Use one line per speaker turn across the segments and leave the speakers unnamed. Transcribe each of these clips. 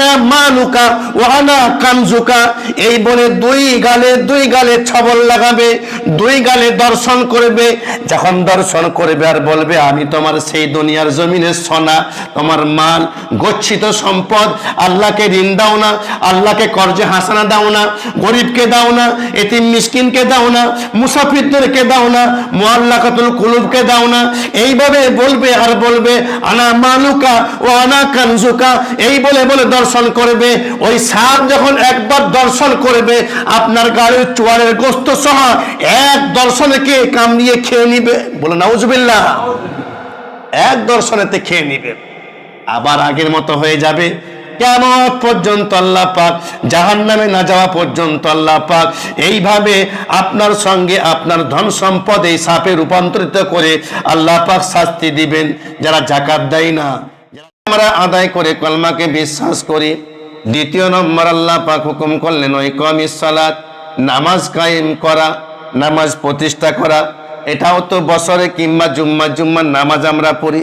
আনা মালুকা ওয়া আনা কানজুকা, এই বলে দুই গালে ছবল লাগাবে, দুই গালে দর্শন করবে। যখন দর্শন করবে আর বলবে আমি তোমার সেই দুনিয়ার জমিনের সোনা, তোমার মাল, গচ্ছিত সম্পদ, আল্লাহকে ঋণ দাও না, আল্লাহকে কর্জে হাসানা দাও না, গরিবকে দাও না, এতিম মিসকিনকে দাও না, মুসাফিরদেরকে দাও না, মুআল্লাকাতুল কুলুবকে দাও না, এইভাবে বলবে আর বলবে আনা মালুকা ও আনা কানজুকা, এই বলে বলে দর্শন করবে। ওই সাপ যখন একবার দর্শন করবে আপনার গাড়ির চোয়ারের গোস্ত সহ এক দর্শনে কে কামড়িয়ে খেয়ে নিবে, বলে নাউজুবিল্লাহ, এক দর্শনেতে খেয়ে নিবে। আবার আগের মতো হয়ে যাবে কিয়ামত পর্যন্ত আল্লাহ পাক, জাহান্নামে না যাওয়া পর্যন্ত আল্লাহ পাক এইভাবে আপনার সঙ্গে আপনার ধন সম্পদ এই সাপে রূপান্তরিত করে আল্লাহ পাক শাস্তি দিবেন। যারা যাকাত দেয় না, আমরা আদায় করে কলমাকে বিশ্বাস করি। দ্বিতীয় নম্বর আল্লাহ পাক হুকুম করলেন ইকামিস সালাত, নামাজ কায়েম করা, নামাজ প্রতিষ্ঠা করা। এটাও তো বছরে কিংবা জুম্মার নামাজ আমরা পড়ি,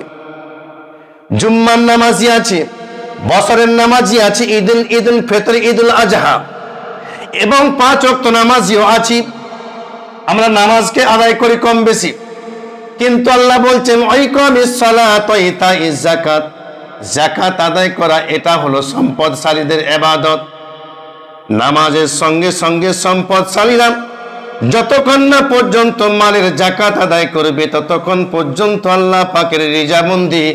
জুম্মার নামাজই আছে, বছরের নামাজই আছে, ঈদুল ফিতর, ঈদুল আজহা এবং 5 ওয়াক্ত নামাজিও আছি। আমরা নামাজকে আদায় করি কম বেশি, কিন্তু আল্লাহ বলছেন ইকামিস সালাত ওয়া ইতাইজ যাকাত, যাকাত আদায় করা এটা হলো সম্পদশালীদের ইবাদত। নামাজের সঙ্গে সঙ্গে সম্পদশালীরা যতক্ষণ না পর্যন্ত মালের যাকাত আদায় করবে ততক্ষণ পর্যন্ত আল্লাহ পাকের রিজাবন্দি,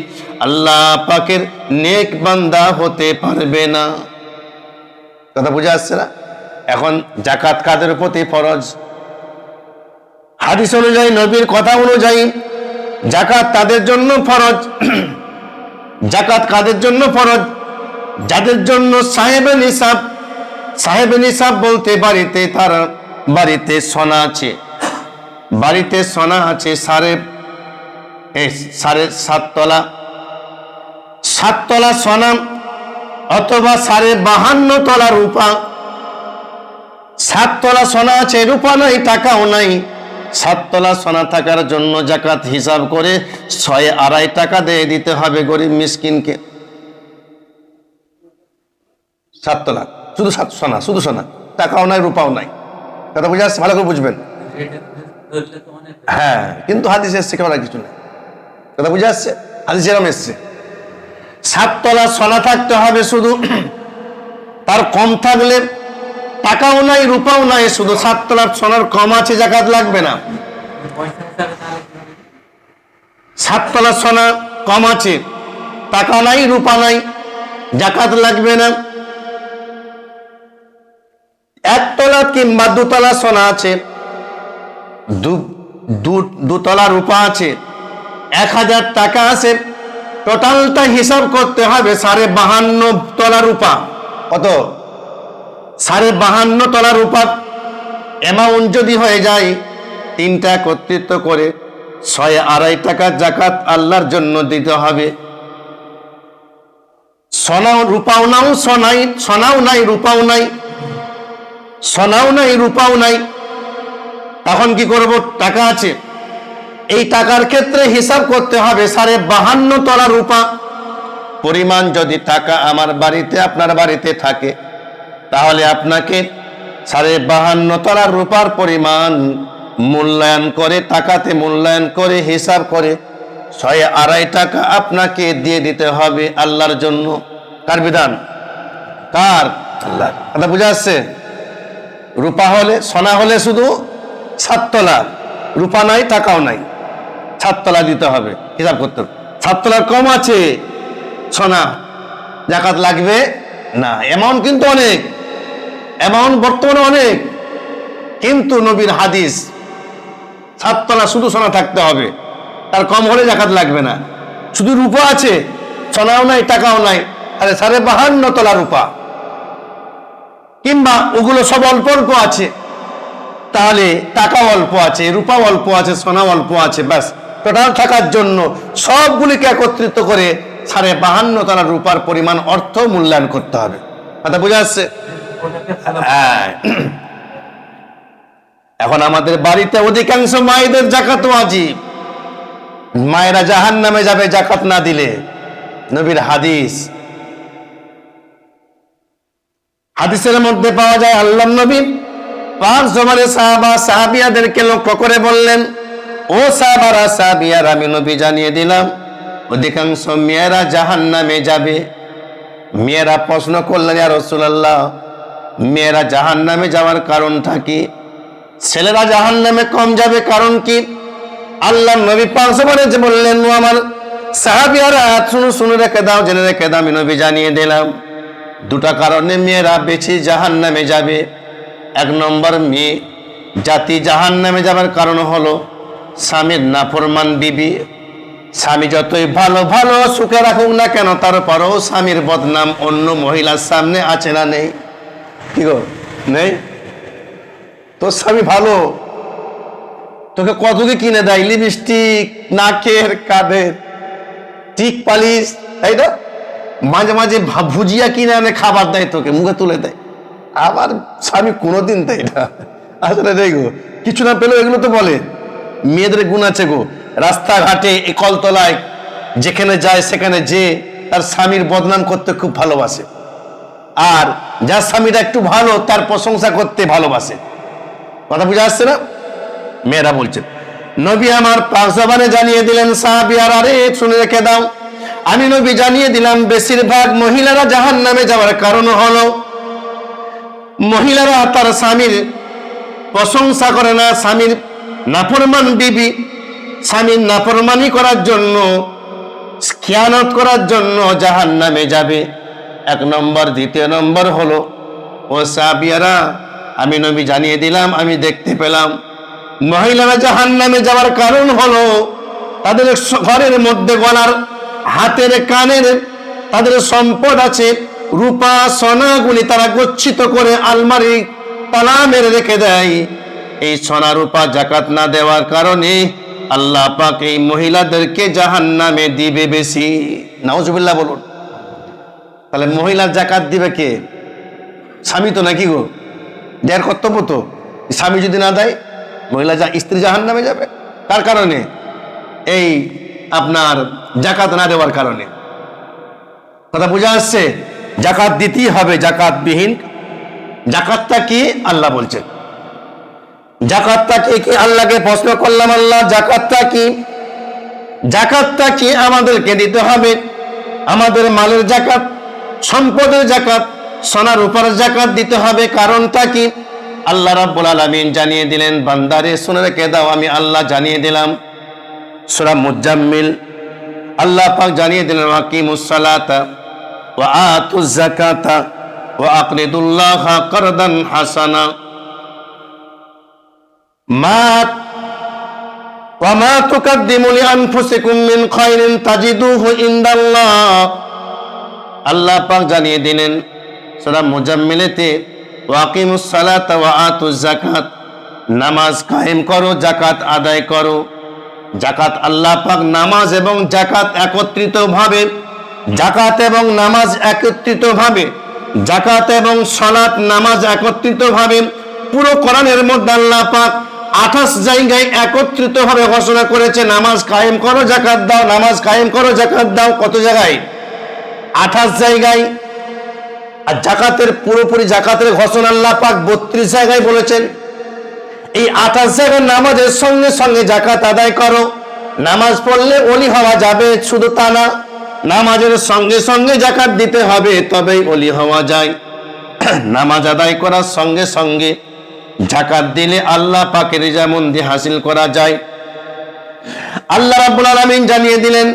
আল্লাহ পাকের নেক বান্দা হতে পারবে না। কথা বুঝে আসছে না? এখন যাকাত কাদের প্রতি ফরজ? হাদিস অনুযায়ী, নবীর কথা অনুযায়ী যাকাত তাদের জন্য ফরজ। যাকাত কাদের জন্য ফরজ? যাদের জন্য সাহেবে নিসাব। সাহেবে নিসাব বলতে বাড়িতে সোনা আছে, বাড়িতে সোনা আছে সাড়ে 7 তলা সোনা অথবা 52.5 তলা রূপা। 7 তলা সোনা আছে, রূপা নাই, টাকাও নাই। 7 তলা সোনা থাকার জন্য যাকাত হিসাব করে 6.5 টাকা দিয়ে দিতে হবে গরিব মিসকিনকে। 7 তলা শুধু সোনা, শুধু সোনা, টাকাও নাই, রূপাও নাই। কথা বুঝে আসছে? ভালো করে বুঝবেন। হ্যাঁ, কিন্তু হাদিস এসছে কেমন কিছু নেই। কথা বুঝে আসছে? হাদিস এরকম এসছে 7 তলা সোনা থাকতে হবে শুধু, তার কম থাকলে টাকাও নাই, রূপাও নাই, শুধু 7 তলার সোনার কম আছে, যাকাত লাগবে না। 7 তলা সোনা কম আছে, টাকা নাই, রূপা নাই, যাকাত লাগবে না। 1 তলা কিংবা 2 তলা সোনা আছে, 2 তলা রূপা আছে, 1000 টাকা আছে, টোটালটা হিসাব করতে হবে 52.5 তলা রূপা। কত? 52.5 তলা রূপা অ্যামাউন্ট যদি হয়ে যায়, 3টা একত্রিত করে 6.5 টাকা যাকাত আল্লাহর জন্য দিতে হবে। সোনাও রূপাও নাও, সোনাও নাই, রূপাও নাই, সোনাও নাই, রূপাও নাই। তখন কি করব? টাকা আছে, এই টাকার ক্ষেত্রে হিসাব করতে হবে 52.5 তলা রূপা পরিমাণ। যদি টাকা আমার বাড়িতে, আপনার বাড়িতে থাকে, তাহলে আপনাকে 52.5 তলা রূপার পরিমাণ মূল্যায়ন করে, টাকাতে মূল্যায়ন করে, হিসাব করে 6.5 টাকা আপনাকে দিয়ে দিতে হবে আল্লাহর জন্য। কার বিধান? কার? আল্লাহ। কথা বুঝা আসছে? রূপা হলে, সোনা হলে শুধু 7 তলা, রূপা নাই, টাকাও নাই, 7 তলা দিতে হবে, হিসাব করতে হবে। 7 তলার কম আছে সোনা, যাকাত লাগবে না। অ্যামাউন্ট কিন্তু অনেক, অ্যামাউন্ট বর্তমানে অনেক, কিন্তু নবীর হাদিস 7 তলা শুধু সোনা থাকতে হবে, তার কম হলে যাকাত লাগবে না। শুধু রূপা আছে, সোনাও নাই, টাকাও নাই, আরে 52.5 তলা রূপা, কিংবা ওগুলো সব অল্প অল্প আছে, তাহলে টাকাও অল্প আছে, রূপাও অল্প আছে, সোনাও অল্প আছে, ব্যাস টোটাল থাকার জন্য সবগুলিকে একত্রিত করে 52.5 তলা রূপার পরিমাণ অর্থ মূল্যায়ন করতে হবে। কথা বোঝা যাচ্ছে? হ্যাঁ। এখন আমাদের বাড়িতে অধিকাংশ মায়েদের যাকাত ওয়াজিব, মায়েরা জাহান্নামে যাবে যাকাত না দিলে। নবীর হাদিস, হাদিসের মধ্যে পাওয়া যায় আল্লাহর নবী পাক জমানে সাহাবা সাহাবিয়াদেরকে লক্ষ্য করে বললেন, ও সাহাবারা সাহাবিয়ারা, আমি নবী জানিয়ে দিলাম অধিকাংশ মেয়েরা জাহান্নামে যাবে। মেয়েরা প্রশ্ন করলেন, ইয়া রাসূলুল্লাহ, মেয়েরা জাহান্নামে যাওয়ার কারণটা কি? ছেলেরা জাহান্নামে কম যাবে কারণ কি? আল্লাহর নবী পাক জমানে যে বললেন, ও আমার সাহাবিয়ারা শুনে রেখে দাও, জেনে রেখে দাও, আমি নবী জানিয়ে দিলাম দুটা কারণে মেয়েরা বেশি জাহান্নামে যাবে। এক নম্বর, মেয়ে জাতি জাহান্নামে যাবার কারণ হলো স্বামীর নাফরমান বিবি। স্বামী যতই ভালো ভালো সুখে রাখুক না কেন, তারপরও স্বামীর বদনাম অন্য মহিলার সামনে আছে না নেই? কি গো, নেই? তোর স্বামী ভালো, তোকে কত কি কিনে দেয়, লিপস্টিক, নাকের, কাঁধের টিক পালিশ, তাই তো? মাঝে মাঝে ভুজিয়া কিনে আনে, খাবার দেয়, তোকে মুখে তুলে দেয়। আবার স্বামী কোনোদিন দেয় না। আসলে দেখ, কিছু না পেলেও এগুলো তো বলে। মেয়েদের গুণ আছে গো, রাস্তাঘাটে কলতলায় যেখানে যায় সেখানে যে তার স্বামীর বদনাম করতে খুব ভালোবাসে, আর যার স্বামীটা একটু ভালো তার প্রশংসা করতে ভালোবাসে। কথা বুঝে আসছে না? মেয়েরা বলছেন, নবী আমার পাক জবানে জানিয়ে দিলেন, সাহাবিয়ারা রে শুনে রেখে দাও, আমি নবী জানিয়ে দিলাম বেশিরভাগ মহিলারা জাহান্নামে যাওয়ার কারণ হলো মহিলারা তার স্বামীর প্রশংসা করে না, স্বামীর নাফরমান বিবি, স্বামীর নাফরমানি করার জন্য, খিয়ানত করার জন্য জাহান্নামে যাবে। এক নম্বর। দ্বিতীয় নম্বর হলো, ও সাহাবিয়ারা, আমি নবী জানিয়ে দিলাম, আমি দেখতে পেলাম মহিলারা জাহান্নামে যাওয়ার কারণ হলো তাদের ঘরের মধ্যে গলার, হাতের, কানের তাদের সম্পদ আছে, রূপা সোনাগুলি তারা গচ্ছিত করে আলমারি তালা মেরে রেখে দেয়। এই সোনা রূপা জাকাত না দেওয়ার কারণে আল্লাহ পাক এই মহিলাদেরকে জাহান্নামে দিবে বেশি। নাউজুবিল্লাহ বলুন। তাহলে মহিলার জাকাত দিবে কে? স্বামী তো নাকি গো? দেয়ার কর্তব্য তো। স্বামী যদি না দেয়, মহিলা স্ত্রী জাহান্নামে যাবে। তার কারণে এই আপনার জাকাত না দেওয়ার কারণে। কথা বোঝা আসছে? জাকাত দিতেই হবে। জাকাত বিহীন, জাকাতটা কি আল্লাহ বলছেন। জাকাতটা কি আল্লাহকে প্রশ্ন করলাম, আল্লাহ জাকাতটা কি? জাকাতটা কি আমাদেরকে দিতে হবে। আমাদের মালের জাকাত, সম্পদের জাকাত, সোনার উপর জাকাত দিতে হবে। কারণটা কি? আল্লাহ রাব্বুল আলামিন জানিয়ে দিলেন, বান্দারে শুনে রেখে দাও, আমি আল্লাহ জানিয়ে দিলাম। সূরা মুজাম্মিল আল্লাহ পাক জানিয়ে দিলেন, আকিমুস সালাতা ওয়া আতুজ যাকাতা ওয়া আকরিদুল্লাহা কারদান হাসানা ওয়া মা তুকাদ্দিমু লিআনফুসিকুম মিন খায়রিন তাজিদুহু ইনদাল্লাহ। আল্লাহ পাক জানিয়ে দিলেন সূরা মুজাম্মিলেতে, ওয়াকিমুস সালাতা ওয়া আতুজ যাকাত, নামাজ কায়েম করো, যাকাত আদায় করো। যাকাত আল্লাহ পাক নামাজ এবং যাকাত একত্রিতভাবে, যাকাত এবং নামাজ একত্রিতভাবে, যাকাত এবং সালাত নামাজ একত্রিতভাবে পুরো কোরআনের মধ্যে আল্লাহ পাক 28 জায়গায় একত্রিতভাবে ঘোষণা করেছে, নামাজ কায়েম করো, যাকাত দাও, নামাজ কায়েম করো, যাকাত দাও। কত জায়গায়? 28 জায়গায়। আর জাকাতের পুরোপুরি জাকাতের ঘোষণা আল্লাহ পাক 32 জায়গায় বলেছেন। এই 28 জায়গায় নামাজের সঙ্গে সঙ্গে জাকাত আদায় করো। নামাজ পড়লে ওলি হওয়া যাবে শুধু তা না, নামাজের সঙ্গে সঙ্গে জাকাত দিতে হবে, তবেই ওলি হওয়া যায়। নামাজ আদায় করার সঙ্গে সঙ্গে জাকাত দিলে আল্লাহ পাকের রিজামন্দি হাসিল করা যায়। আল্লাহ রাব্বুল আলামিন জানিয়ে দিলেন,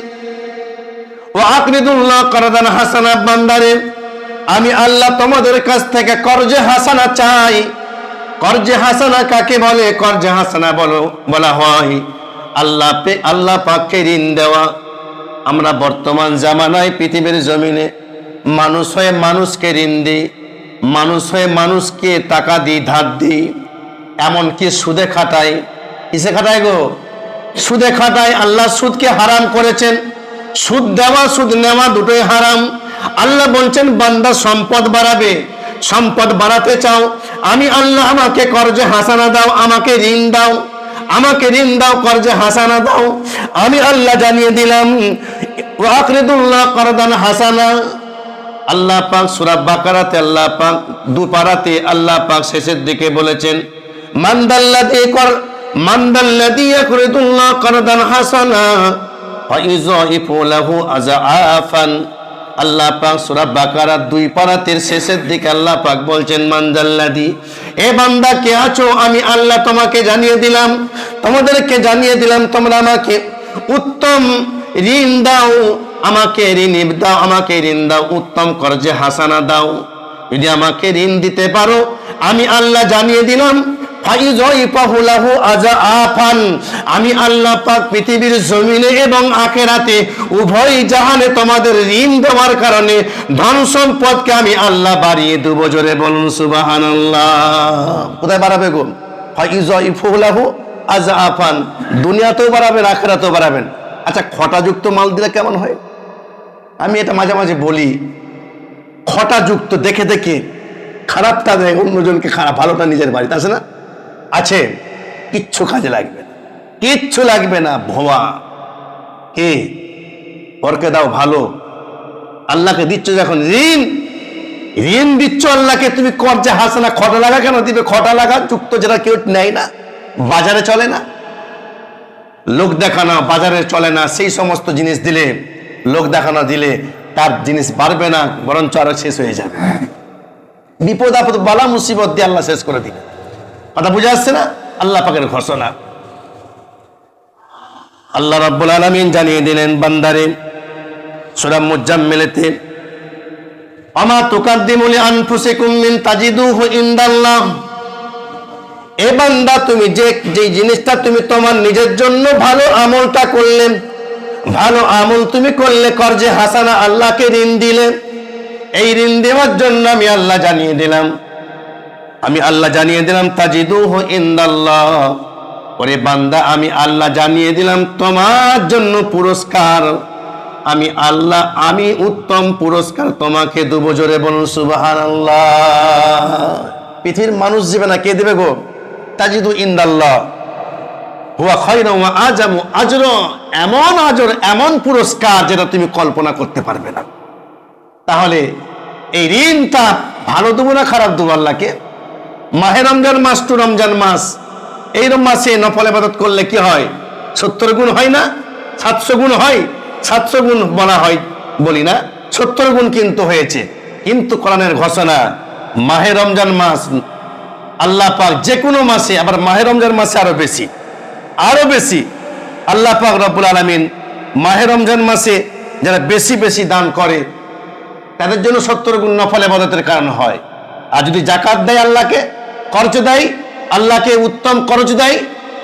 ওয়া আকরিদুল্লাহ কারদান হাসানা, বান্দারে আমি আল্লাহ তোমাদের কাছ থেকে কর্জে হাসানা চাই। কর্জে হাসানা কাকে বলে? কর্জে হাসানা বলা হয় আল্লাহ পাককে ঋণ দেওয়া। আমরা বর্তমান জামানায় পৃথিবীর জমিনে মানুষ হয়ে মানুষকে ঋণ দিই, মানুষ হয়ে মানুষকে টাকা দিই, ধার দিই, এমনকি সুদে খাটাই। কিসে খাটাই গো? সুদে খাটাই। আল্লাহ সুদকে হারাম করেছেন। সুদ দেওয়া, সুদ নেওয়া দুটোই হারাম। আল্লাহ বলছেন, বান্দা সম্পদ বাড়াবে, সম্পদ বাড়াতে চাও, আমি আল্লাহ আমাকে কর্জে হাসানা দাও, আমাকে ঋণ দাও, আমাকে ঋণ দাও, কর্জে হাসানা দাও। আমি আল্লাহ জানিয়ে দিলাম, ওয়া আকরিদুল্লাহ কারদান হাসানা। আল্লাহ পাক সূরা বাকারাতে আল্লাহ পাক দুপারাতে আল্লাহ পাক শেষের দিকে বলেছেন, মান্দাল্লাযী ইয়াকরিদুল্লাহ কারদান হাসানা ওয়া ইউযাইফু লাহু আযআফান। আল্লাহ পাক সূরা বাকারার দুই পারাতের শেষের দিকে আল্লাহ পাক বলছেন, মান্দাল্লাযী, এ বান্দা কে আছো, আমি আল্লাহ তোমাকে জানিয়ে দিলাম, তোমাদেরকে জানিয়ে দিলাম, তোমরা আমাকে উত্তম ঋণ দাও, আমাকে ঋণ দাও, আমাকে ঋণ দাও, উত্তম কর্জে হাসানা দাও। যদি আমাকে ঋণ দিতে পারো, আমি আল্লাহ জানিয়ে দিলাম, আমি আল্লাহ পাক পৃথিবীর জমিনে এবং আখিরাতে উভয় জাহানে তোমাদের ঋণ দেওয়ার কারণে ধন সম্পদকে আমি আল্লাহ বাড়িয়ে দেব। জোরে বলুন সুবহানাল্লাহ। কোথায় বাড়াবে গো? আযআফান, দুনিয়াতেও বাড়াবেন, আখিরাতেও বাড়াবেন। আচ্ছা, খটাযুক্ত মাল দিলে কেমন হয়? আমি এটা মাঝে মাঝে বলি, খটাযুক্ত দেখে দেখে খারাপটা দেয় অন্যজনকে, খারাপ ভালোটা নিজের বাড়িতে আছে না, আছে, কিচ্ছু কাজে লাগবে না, কিচ্ছু লাগবে না। ভোয়া কে ওরকে দাও ভালো, আল্লাহকে দিচ্ছ যখন ঋণ, ঋণ দিচ্ছ আল্লাহকে, তুমি কর্জে হাসানা, খটা লাগা কেন দিবে? খটা লাগা যুক্ত যেটা কেউ নেয় না, বাজারে চলে না, লোক দেখানো বাজারে চলে না, সেই সমস্ত জিনিস দিলে, লোক দেখানো দিলে তার জিনিস বাড়বে না, বরঞ্চ আরো শেষ হয়ে যাবে। বিপদ আপদ বালা মুসিবত দিয়ে আল্লাহ শেষ করে দিবে। কথা বুঝে আসছে না? আল্লাহ পাকের ঘোষণা। আল্লাহ রাব্বুল আলামিন জানিয়ে দিলেন বান্দারে সূরা মুজাম্মিলেতে, আমা তুকাদ্দিমু লিআনফুসিকুম মিন তাজিদুহু ইনদাল্লাহ। এ বান্দা, তুমি যে জিনিসটা তুমি তোমার নিজের জন্য ভালো আমলটা করলে, ভালো আমল তুমি করলে, কর্জে হাসানা আল্লাহকে ঋণ দিলে, এই ঋণ দেওয়ার জন্য আমি আল্লাহ জানিয়ে দিলাম, আমি আল্লাহ জানিয়ে দিলাম, তাজিদুহু ইনদাল্লাহ। ওরে বান্দা, আমি আল্লাহ জানিয়ে দিলাম তোমার জন্য পুরস্কার, আমি আল্লাহ, আমি উত্তম পুরস্কার তোমাকে দেব। জোরে বলুন সুবহানাল্লাহ। পৃথিবীর মানুষ দিবে না, কে দেবে গো? তাজিদু ইনদাল্লাহ হুয়া খায়রুন ওয়া আযামু আজরা, এমন আজর, এমন পুরস্কার যেটা তুমি কল্পনা করতে পারবে না। তাহলে এই ঋণটা ভালো দেবো না খারাপ দেবো আল্লাহকে? মাহে রমজান মাস টু রমজান মাস, এই মাসে নফল ইবাদত করলে কি হয়? 70 গুণ হয় না? 700 গুণ হয়? 700 গুণ বলা হয়, বলি না, 70 গুণ কিন্তু হয়েছে। কিন্তু কোরআনের ঘোষণা, মাহে রমজান মাস আল্লাহ পাক যে কোনো মাসে, আবার মাহে রমজান মাসে আরো বেশি, আরো বেশি। আল্লাহ পাক রব্বুল আলামিন মাহে রমজান মাসে যারা বেশি বেশি দান করে তাদের জন্য 70 গুণ নফল ইবাদতের কারণ হয়। আর যদি যাকাত দেয়, আল্লাহকে কর্জ দেয়, আল্লাহকে উত্তম কর্জ দেয়,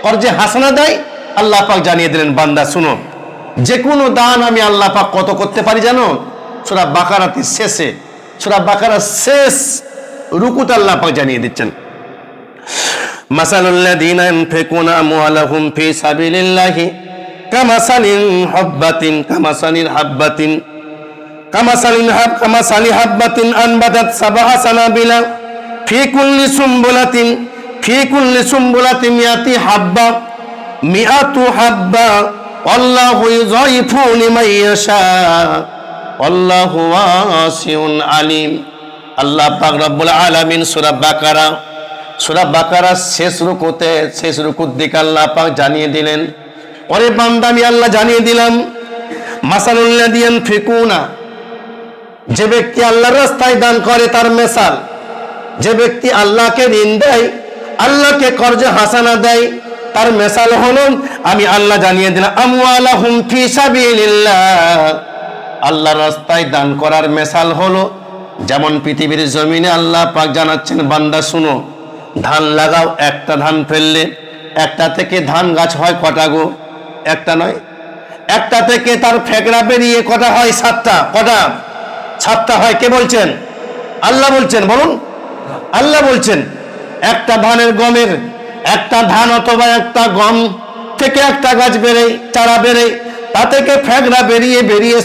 কর্জে হাসানা দেয়, আল্লাহ পাক জানিয়ে দিলেন, বান্দা শুনো, যে কোনো দান আমি আল্লাহ পাক কত করতে পারি জানো? সূরা বাকারাতে শেষে, সূরা বাকারার শেষ রুকুতে আল্লাহ পাক জানিয়ে দিচ্ছেন, মাসালুল্লাযীনা ইউনফিকুনা আমওয়ালাহুম ফি সাবিলিল্লাহি কামাসালি হাব্বাতিন আনবাতাত সাবআ সানাবিলা ফি কুল্লি সুম্বুলাতিন মিয়াতি হাব্বা আল্লাহু ইউযাইফু লিমান ইয়াশা আল্লাহু ওয়াসিউন আলিম। আল্লাহ পাক রব্বুল আলামিন সূরা বাকারা শেষ রুকুর দিকে আল্লাহ পাক জানিয়ে দিলেন, ওরে বান্দা, আমি আল্লাহ জানিয়ে দিলাম, মাসালুল্লাযীনা ইউনফিকুনা, যে ব্যক্তি আল্লাহর রাস্তায় দান করে তার মেসাল, যে ব্যক্তি আল্লাহকে ঋণ দেয়, আল্লাহকে কর্জে হাসানা দেয়, তার মেসাল হলো, আমি আল্লাহ জানিয়ে দিলাম, আমওয়ালাহুম ফি সাবিলিল্লাহ, আল্লাহর রাস্তায় দান করার মেসাল হলো, যেমন পৃথিবীর জমিনে আল্লাহ পাক জানাচ্ছেন, বান্দা শুনো, ধান লাগাও, একটা ধান ফেললে একটা থেকে ধান গাছ হয় কটা গো? একটা নয়, একটা থেকে তার ফেকড়া বেরিয়ে কটা হয়? 7টা। কটা? 7টা হয়। কে বলছেন? আল্লাহ বলছেন। বলুন, আল্লাহ বলছেন। একটা ধানের গমের, একটা ধান অথবা একটা গম থেকে একটা গাছ বেড়ে, চারা বেড়ে, তা থেকে ফেকড়া বেরিয়ে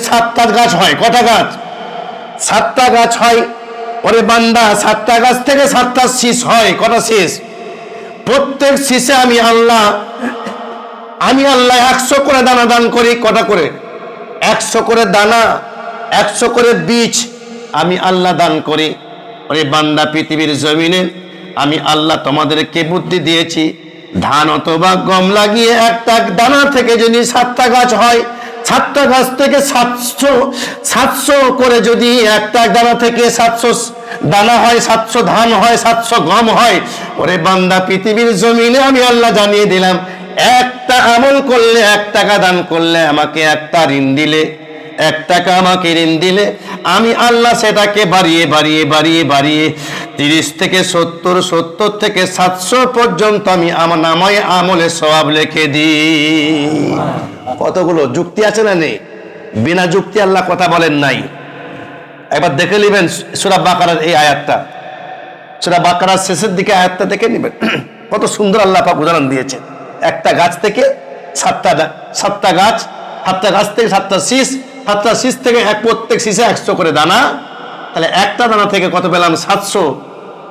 7টা গাছ হয়। কটা গাছ? 7টা গাছ হয়। ওরে বান্দা, 7টা গাছ থেকে 7টা শীষ হয়। কটা শীষ? প্রত্যেক শীষে আমি আল্লাহ 100 করে দানা দান করি। কটা করে? 100 করে দানা, 100 করে বীজ, আমি আল্লাহ দান করি। ওরে বান্দা, পৃথিবীর জমিনে আমি আল্লাহ তোমাদেরকে বুদ্ধি দিয়েছি, ধান অথবা গম লাগিয়ে একটা দানা থেকে যদি 7টা গাছ হয়, 7টা গাছ থেকে 700 করে যদি একটা দানা থেকে 700 দানা হয়, 700 ধান হয়, 700 গম হয়। ওরে বান্দা, পৃথিবীর জমিনে আমি আল্লাহ জানিয়ে দিলাম, একটা আমল করলে, 1 টাকা দান করলে, আমাকে একটা ঋণ দিলে, 1 টাকা আমাকে ঋণ দিলে, আমি আল্লাহ সেটাকে বাড়িয়ে বাড়িয়ে বাড়িয়ে বাড়িয়ে 30 থেকে 70, 70 থেকে 700 পর্যন্ত আমি আমার নামায় আমলে সওয়াব লিখে দিই। কতগুলো যুক্তি আছে না নেই? বিনা যুক্তি আল্লাহ কথা বলেন নাই। একবার দেখে নেবেন সূরা বাকারার এই আয়াতটা, সূরা বাকারার শেষের দিকে আয়াতটা দেখে নেবেন, কত সুন্দর আল্লাহ পাক উদাহরণ দিয়েছেন। একটা গাছ থেকে 7টা গাছ, 7টা গাছ থেকে 7টা শীষ, 7টা শীষ থেকে প্রত্যেক শীষে 100 করে দানা, তাহলে একটা দানা থেকে কত পেলাম? 700।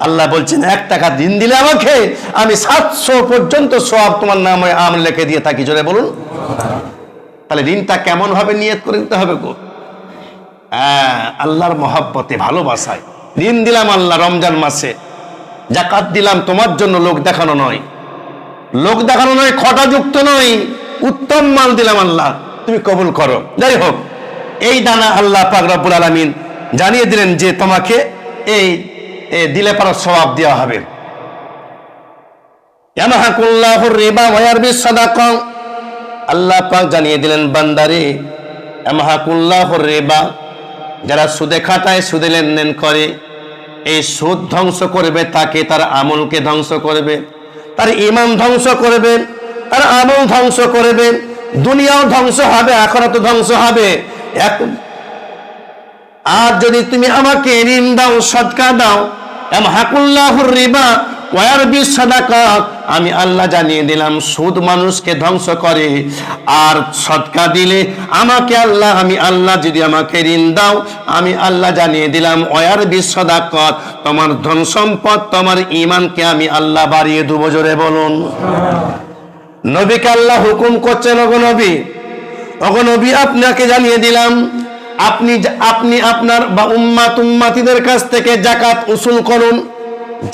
আল্লাহ বলছেন 1 টাকা দিন দিলে আমাকে, আমি 700 পর্যন্ত সওয়াব তোমার নামে আমল লিখে দিয়ে থাকি। জোরে বলুন। তাহলে ঋণটা কেমন ভাবে নিয়ত করে দিতে হবে গো? আল্লাহর মহব্বতে, ভালোবাসায় ঋণ দিলাম আল্লাহ রমজান মাসে, যাকাত দিলাম তোমার জন্য, লোক দেখানো নয়, খটাযুক্ত নয়, উত্তম মাল দিলাম আল্লাহ, তুমি কবুল করো। যাই হোক, এই দানা আল্লাহ পাক রব্বুল আলামিন জানিয়ে দিলেন যে তোমাকে এই দিলে পারা সওয়াব দেওয়া হবে। ইয়ামহাকুল্লাহুর রিবা ওয়া ইয়ারবিস সাদাকা, আল্লাহ পাক জানিয়ে দিলেন বান্দারে, ইয়ামহাকুল্লাহুর রিবা, যারা সুদে খাটায়, সুদে লেনদেন করে, এই সুদ ধ্বংস করবে তাকে, তার আমলকে ধ্বংস করবে, তার ঈমান ধ্বংস করবে, তার আমল ধ্বংস করবে, দুনিয়াও ধ্বংস হবে, আখিরাতও ধ্বংস হবে। আর যদি তুমি আমাকে ঋণ দাও, সদকা দাও, ইয়ামহাকুল্লাহুর রিবা ওয়া ইয়ারবিস সাদাকা, আমি আল্লাহ জানিয়ে দিলাম সুদ মানুষকে ধ্বংস করে, আর সদকা দিলে আমাকে আল্লাহ, আমি আল্লাহ যদি আমাকে ঋণ দাও, আমি আল্লাহ জানিয়ে দিলাম ওয়া ইয়ারবিস সাদাকা, তোমার ধন সম্পদ, তোমার ঈমানকে আমি আল্লাহ বাড়িয়ে দেব। জোরে বলুন। নবীকে আল্লাহ হুকুম করছেন, ওগো নবী, আপনাকে জানিয়ে দিলাম, আপনি আপনার বা উম্মাতিদের কাছ থেকে যাকাত উসুল করুন,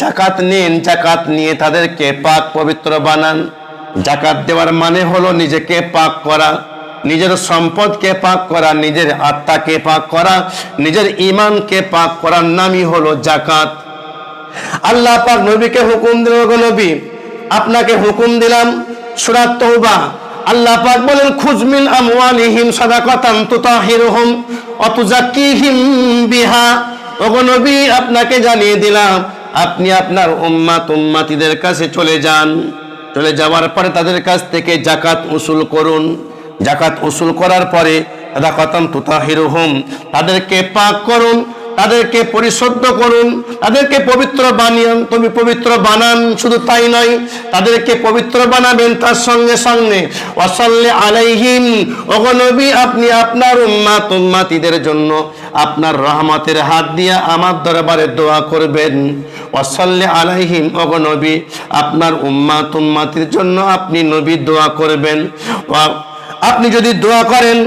যাকাত নিন, যাকাত নিয়ে তাদেরকে পাক পবিত্র বানান। যাকাত দেওয়ার মানে হলো নিজেকে পাক করা, নিজের সম্পদকে পাক করা, নিজের আত্মাকে পাক করা, নিজের ঈমানকে পাক করার নামই হলো যাকাত। আল্লাহ পাক নবীকে হুকুম দিলেন, ওগো নবী, আপনাকে হুকুম দিলাম। সূরা তাওবা আল্লাহ পাক বলেন, খুয মিন আমওয়ালিহিম সাদাকাতান তুতাহিরুহুম ওয়া তুযাক্কিহিম বিহা। ওগো নবী, আপনাকে জানিয়ে দিলাম, আপনি আপনার উম্মাতিদের কাছে চলে যান, চলে যাওয়ার পরে তাদের কাছ থেকে যাকাত উসুল করুন। যাকাত উসুল করার পরে সাদাকাতান তুতাহিরুহুম, তাদেরকে পাক করুন, তাদেরকে পরিশুদ্ধ করুন, তাদেরকে পবিত্র পবিত্র বানান। শুধু তাই নয়, তাদেরকে পবিত্র বানাবেন, তার সঙ্গে সঙ্গে ওয়াসাল্লি আলাইহিম, ওগো নবী, আপনি আপনার উম্মাতিদের জন্য আপনার রহমতের হাত দিয়ে আমার দরবারে দোয়া করবেন। ওয়াসাল্লি আলাইহিম, ওগো নবী, আপনার উম্মাতির জন্য আপনি নবী দোয়া করবেন। আপনি যদি দোয়া করেন,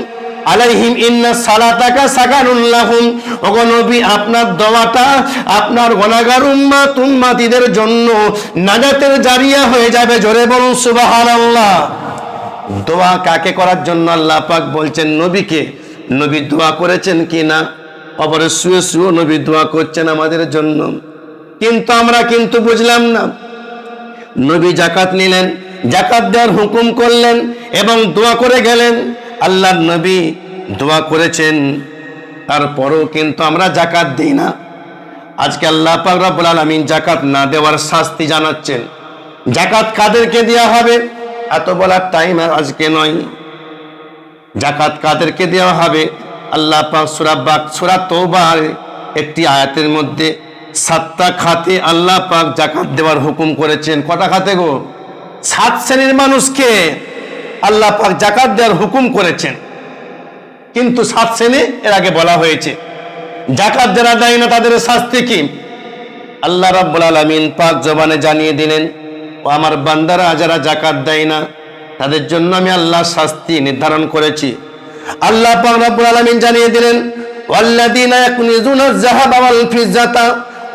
আলাইহিম ইন্না সালাতাকা সাকানুন লাহুম, ওগো নবী, আপনার দোয়াটা আপনার গুনাহগার উম্মাতিদের জন্য নাজাতের জারিয়া হয়ে যাবে। জোরে বলুন সুবহানাল্লাহ। দোয়া কাকে করার জন্য আল্লাহ পাক বলছেন? নবীকে। নবী দোয়া করেছেন কি না? কবরে শুয়ে শুয়ে নবী দোয়া করছেন আমাদের জন্য, কিন্তু আমরা বুঝলাম না। নবী যাকাত নিলেন, যাকাত দেওয়ার হুকুম করলেন এবং দোয়া করে গেলেন। আল্লাহর নবী দোয়া করেছেন, তারপরেও কিন্তু আমরা যাকাত দিই না। আজকে আল্লাহ পাক রব্বুল আলামিন যাকাত না দেওয়ার শাস্তি জানাচ্ছেন। যাকাত কাদেরকে দেওয়া হবে এত বলার টাইম আজকে নয়। যাকাত কাদেরকে দেওয়া হবে? আল্লাহ পাক সূরা তাওবার একটি আয়াতের মধ্যে 7টা খাতে আল্লাহ পাক যাকাত দেওয়ার হুকুম করেছেন। কটা খাতে গো? 7 শ্রেণীর মানুষকে আল্লাহ পাক যাকাত দেওয়ার হুকুম করেছেন, কিন্তু 7 শ্রেণী এর আগে বলা হয়েছে। যাকাত যারা দেয় না তাদের শাস্তি কি? আল্লাহ রাব্বুল আলামিন পাক জবানে জানিয়ে দিলেন, ও আমার বান্দারা যারা যাকাত দেয় না তাদের জন্য আমি আল্লাহ শাস্তি নির্ধারণ করেছি। আল্লাহ পাক রব্বুল আলামিন জানিয়ে দিলেন, ওয়াল্লাযীনা ইয়াকনিজুনা আয-যাহাবা ওয়াল ফিজ্জাতা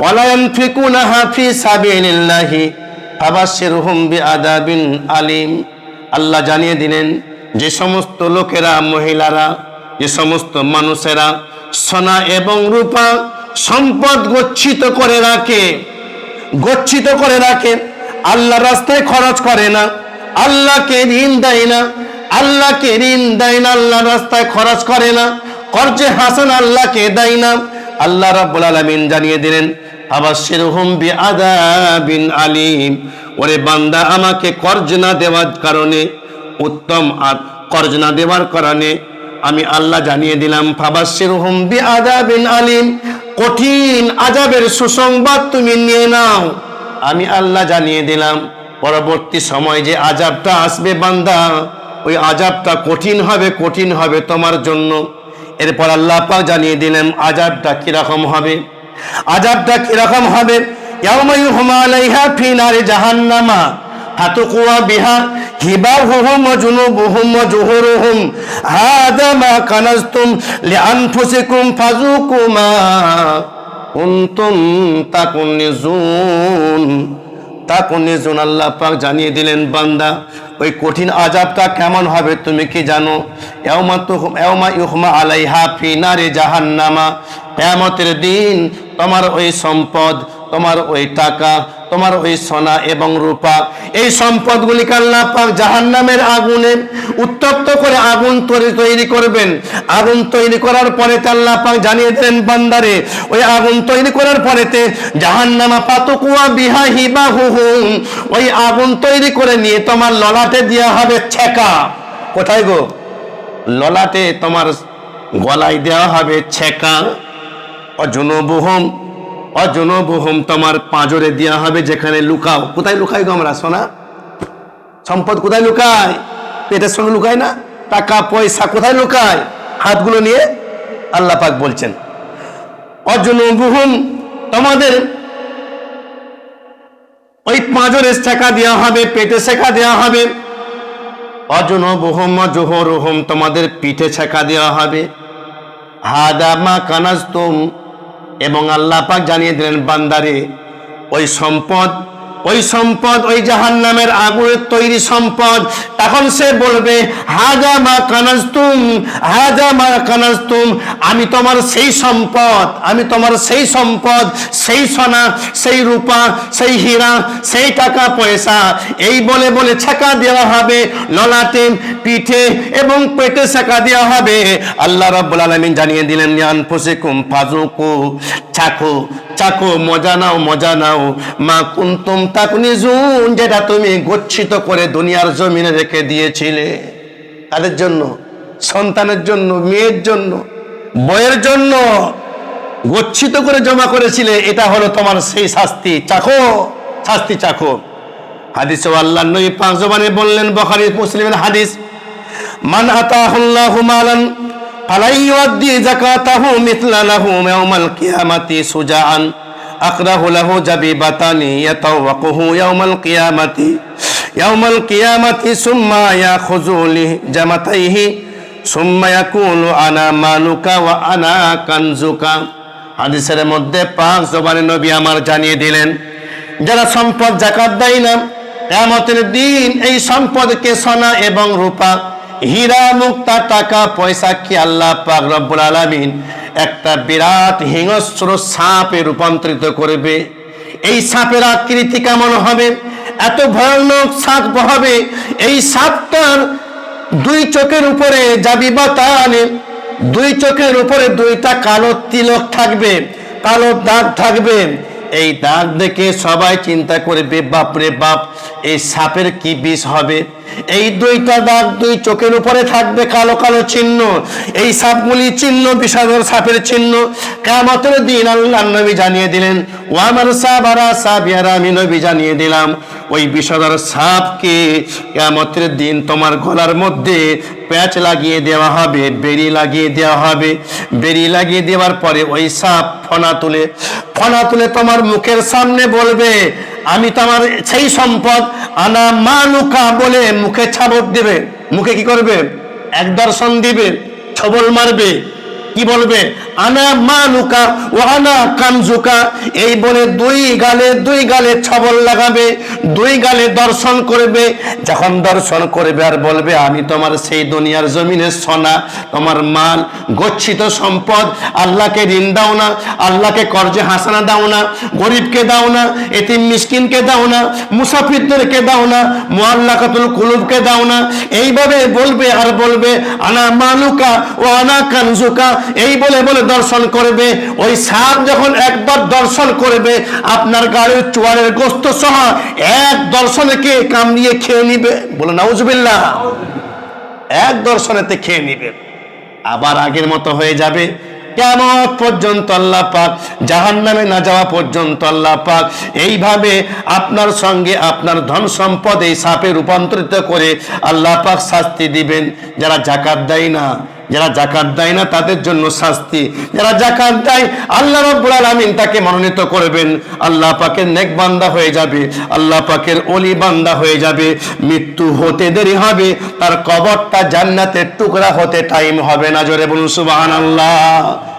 ওয়া লা ইউনফিকুনাহা ফি সাবিলিল্লাহি ফাবাশশিরহুম বিআযাবিন আলীম। আল্লাহ জানিয়ে দিলেন যে সমস্ত লোকেরা, মহিলারা, যে সমস্ত মানুষেরা সোনা এবং রূপা সম্পদ গচ্ছিত করে রাখে, আল্লাহর রাস্তায় খরচ করে না, আল্লাহকে ঋণ দেয় না, আল্লাহর রাস্তায় খরচ করে না, কর্জে হাসান আল্লাহকে দেয় না। আল্লাহ রাব্বুল আলামিন জানিয়ে দিলেন আবাশশিরহুম বিআযাবিন আলীম। ওরে বান্দা, আমাকে কর্জ না দেওয়ার কারণে, উত্তম আর কর্জ না দেওয়ার কারণে আমি আল্লাহ জানিয়ে দিলাম ফাবাশশিরহুম বিআযাবিন আলীম, কঠিন আযাবের সুসংবাদ তুমি নিয়ে নাও। আমি আল্লাহ জানিয়ে দিলাম পরবর্তী সময় যে আযাবটা আসবে বান্দা, ওই আযাবটা কঠিন হবে তোমার জন্য। এরপর আল্লাহ পাক জানিয়ে দিলেন আযাবটা কিরকম হবে। ইয়াউমা ইউহমা আলাইহা ফি নারি জাহান্নামা ফাতুকুয়া বিহা হিবাহুহুম ওয়া জুনুবুহুম ওয়া জুহুরুহুম হাযা মা কানাজতুম লিআনফুসিকুম ফাযুকু মা কুনতুম তাকুনিজুন। আল্লাহ পাক জানিয়ে দিলেন বান্দা, ওই কঠিন আযাবটা কেমন হবে তুমি কি জানো? ইয়াউমা ইউহমা আলাইহা ফি নারি জাহান্নামা, কিয়ামতের দিন তোমার ওই সম্পদ, তোমার ওই টাকা, তোমার ওই সোনা এবং রূপা, এই সম্পদগুলিকে আল্লাহ পাক জাহান্নামের আগুনে উত্তপ্ত করে আগুন তৈরি করবেন। আগুন তৈরি করার পরেতে আল্লাহ পাক জানিয়ে দেন বান্দারে, ওই আগুন তৈরি করার পরেতে জাহান্নামা ফাতুকুয়া বিহা হিবাহুহুম, ওই আগুন তৈরি করে নিয়ে তোমার ললাটে দেওয়া হবে ছেকা। কোথায় গো? ললাটে, তোমার গলায় দেওয়া হবে ছেকা। অজনবুহুম, তোমার পাঁজরে দেওয়া হবে যেখানে লুকাও। কোথায় লুকাই গো আমরা সোনা সম্পদ? কোথায় লুকায়? পেটের সঙ্গে লুকায় না? টাকা পয়সা কোথায় লুকায়? হাতগুলো নিয়ে আল্লাহ পাক বলছেন অজনবুহুম, তোমাদের ওই পাঁজরে শেখা দেওয়া হবে, পেটে শেখা দেওয়া হবে। অজনবুহুম ওয়া জুহুরুহুম, তোমাদের পিঠে শেখা দেওয়া হবে। হাদা মা কানাজতুম, এবং আল্লাহ পাক জানিয়ে দিলেন বান্দারে ওই সম্পদ ওই জাহান্নামের আগুনের তৈরি সম্পদ। তখন সে বলবে হাজা মা কানাজতুম, আমি তোমার সেই সম্পদ, সেই সোনা, সেই রূপা, সেই হীরা, সেই টাকা পয়সা, এই বলে বলে ছেকা দেওয়া হবে ললাটে, পিঠে এবং পেটে ছেকা দেওয়া হবে। আল্লাহ রাব্বুল আলামিন জানিয়ে দিলেন আনফুসিকুম ফাযুকু, চাকো, মজা নাও মা কুনতুম তাকুনিজুন, যেটা তুমি গচ্ছিত করে দুনিয়ার জমিনে রেখে দিয়েছিলে। তাদের জন্য, সন্তানের জন্য, মেয়ের জন্য, বইয়ের জন্য গচ্ছিত করে জমা করেছিলে, এটা হলো তোমার সেই শাস্তি। শাস্তি চাখো। হাদিসে আল্লাহর নবী পাঁচ জবানে বললেন, বুখারী মুসলিমের হাদিস, মান আতাহুল্লাহু মালান ফালাই ইউদ্দি যাকাতাহু মিথলা লাহু ইয়াউমাল কিয়ামাতি সুজাআন আকরাহু লাহু জাবিবাতানি ইয়াতাওয়াকুহু ইয়াউমাল কিয়ামাতি সুম্মা ইয়াখুযু লি জামাতাইহি সুম্মা ইয়াকুলু আনা মালুকা ওয়া আনা কানজুকা। হাদিসের মধ্যে পাঁচ জবানে নবী আমার জানিয়ে দিলেন, যারা সম্পদ যাকাত দেয় না, কিয়ামতের দিন এই সম্পদকে সোনা এবং রূপা, হীরা মুক্তা, টাকা পয়সা কি আল্লাহ পাক রব্বুল আলামিন একটা বিরাট হিংস্র সাপে রূপান্তরিত করবে। এই সাপের আকৃতি কেমন হবে? এত ভয়ানক সাপ হবে। এই সাপটার দুই চোখের উপরে জাবিবাতানে, দুই চোখের উপরে দুইটা কালো তিলক থাকবে, কালো দাগ থাকবে। এই দাগ দেখে সবাই চিন্তা করবে, বাপরে বাপ, এই সাপের কি বিষ হবে। এই দুইটা দাগ দুই চোখের উপরে থাকবে, কালো কালো চিহ্ন। এই সাপগুলি চিহ্ন বিষাদর সাপের চিহ্ন। কিয়ামতের দিন আল্লাহর নবী জানিয়ে দিলেন, ও আমার সাহাবারা, সাহাবিয়ারা, আমি নবী জানিয়ে দিলাম, ওই বিষাদর সাপকে কিয়ামতের দিন তোমার গলার মধ্যে প্যাচ লাগিয়ে দেওয়া হবে, বেড়ি লাগিয়ে দেওয়া হবে। বেড়ি লাগিয়ে দেওয়ার পরে ওই সাপ ফনা তুলে তোমার মুখের সামনে বলবে, আমি তোমার সেই সম্পদ, আনা মালুকা বলে মুখে ছাবক দেবে। মুখে কি করবে? এক দর্শন দিবে, ছবল মারবে। কি বলবে? আনা মালুকা ওয়া আনা কানজুকা। এই বলে দুই গালে ছবল লাগাবে, দুই গালে দর্শন করবে। যখন দর্শন করবে আর বলবে আমি তোমার সেই দুনিয়ার জমিনের সোনা, তোমার মাল, গচ্ছিত সম্পদ। আল্লাহকে ঋণ দাও না, আল্লাহকে কর্জে হাসানা দাও না, গরিবকে দাও না, এতিম মিসকিনকে দাও না, মুসাফিরদেরকে দাও না, মুআল্লাকাতুল কুলুবকে দাও না। এইভাবে বলবে আর বলবে আনা মালুকা ও আনা কানজুকা। এই বলে বলে দর্শন করবে। ওই সাপ যখন একবার দর্শন করবে, আপনার গাড়ির চোয়ারের গোস্ত সহ এক দর্শনকে কামড়িয়ে খেয়ে নিবে। বলে নাউজুবিল্লাহ। এক দর্শনেতে খেয়ে নিবে, আবার আগের মতো হয়ে যাবে। কিয়ামত পর্যন্ত আল্লাহ পাক, জাহান্নামে না যাওয়া পর্যন্ত আল্লাহ পাক এইভাবে আপনার সঙ্গে আপনার ধন সম্পদ এই সাপে রূপান্তরিত করে আল্লাহ পাক শাস্তি দিবেন। যারা যাকাত দেয় না, যারা যাকাত দেয় না তাদের জন্য শাস্তি। যারা যাকাত দেয় আল্লাহ রাব্বুল আলামিন তাকে মনোনীত করবেন, আল্লাহ পাকের নেক বান্দা হয়ে যাবে, আল্লাহ পাকের ওলি বান্দা হয়ে যাবে। মৃত্যু হতে দেরি হবে, তার কবরটা জান্নাতের টুকরা হতে টাইম হবে না। জোরে বলুন সুবহানাল্লাহ।